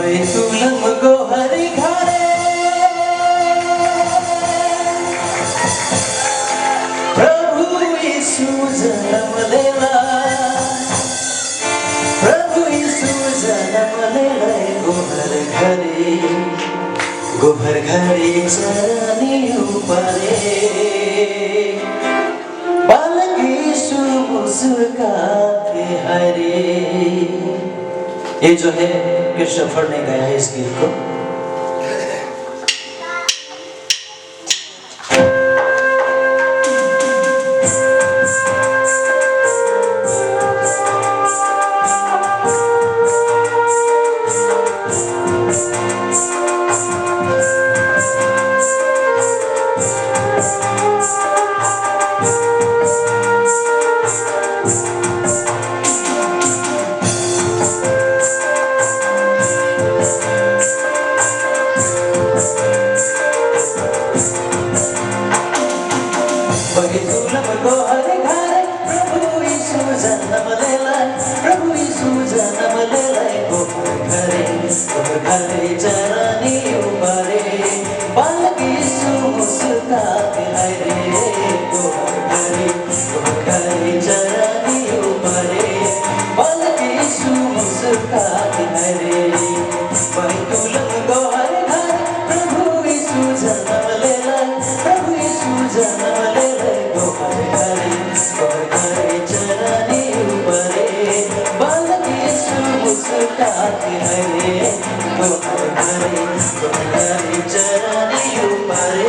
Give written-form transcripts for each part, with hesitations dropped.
तुलम गोहर घरे प्रभु यीशु जन्म लेला, प्रभु यीशु जन्म लेला। गोहर घरे चरनी ऊपरे बालक यीशु मुस्कुराते हरे। ये जो है क्रिस्टोफर ने गाया है इस गीत को। गोहर घरे प्रभु यीशु जन्म लेला, प्रभु यीशु जन्म लेला। गोहर घरे चरनी ऊपरे बालक यीशु मुस्कुराते हरे। गोहर घरे चरनी ऊपरे बालक यीशु मुस्कुराते हरे। तुलम गोहर घरे प्रभु यीशु जन्म लेला, प्रभु यीशु जन्म लेला। गोहर घरे चरनी ऊपरे बालक यीशु मुस्कुराते हरे। गोहर घरे चरनी ऊपरे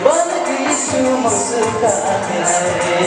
बालक यीशु मुस्कुराते हरे।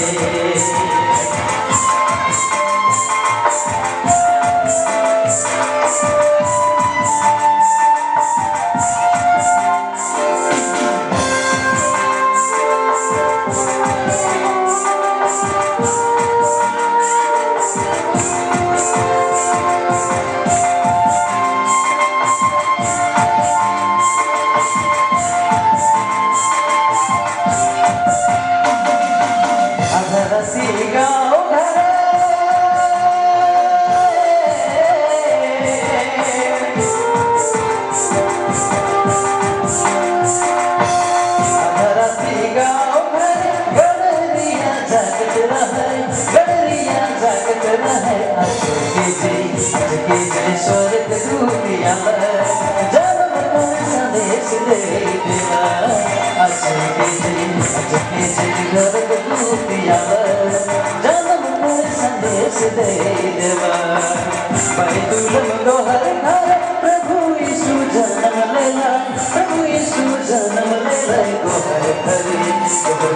तुलम गोहर घरे प्रभु यीशु जन्म लेला, प्रभु यीशु जन्म लेला। गोहर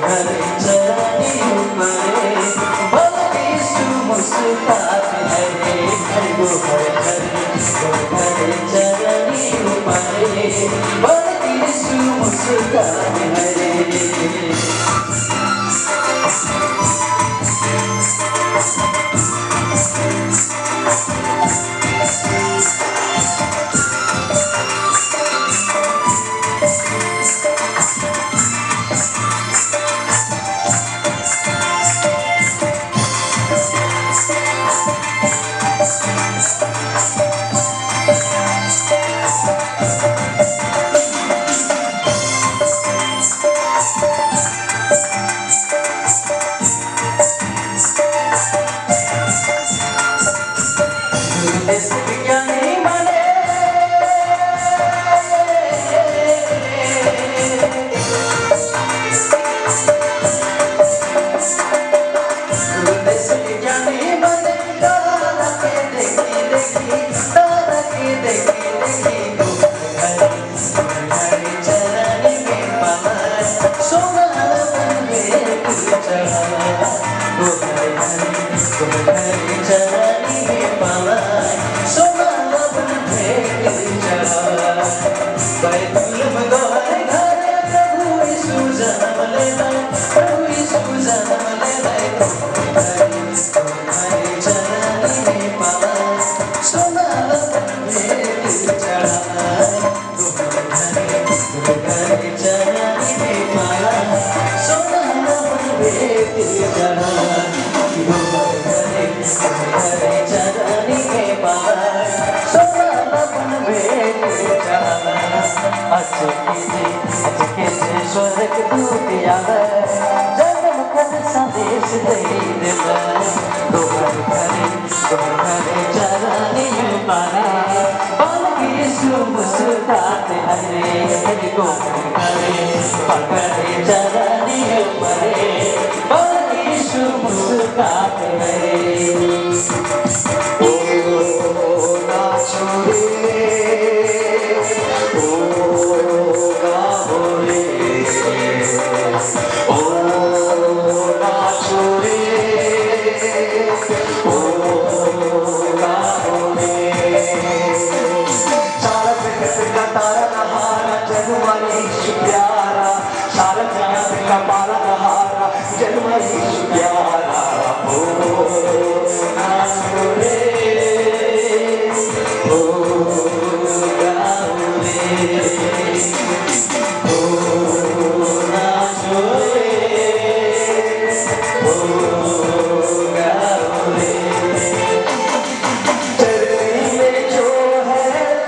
घरे चरनी ऊपरे बालक यीशु मुस्कुराते हरे। गोहर घरे चरनी ऊपरे बालक यीशु मुस्कुराते हरे। तुलम गोहर घरे प्रभु यीशु जन्म लेला, प्रभु यीशु जन्म लेला। गोहर चरनी पाला सोना भेंट चढ़ाए। गोहर चरनी पाला सोना भेंट चढ़ाए। गोहर चरनी पाला सोना भेंट अचके से स्वर्ग दूत आवे जन्म कर संदेश दे देवे गोहर करे चरणी मारे बालक यीशु मुस्कुराते हरे गोहर करे चरणी मारे बालक यीशु मुस्कुराते हरे जन्म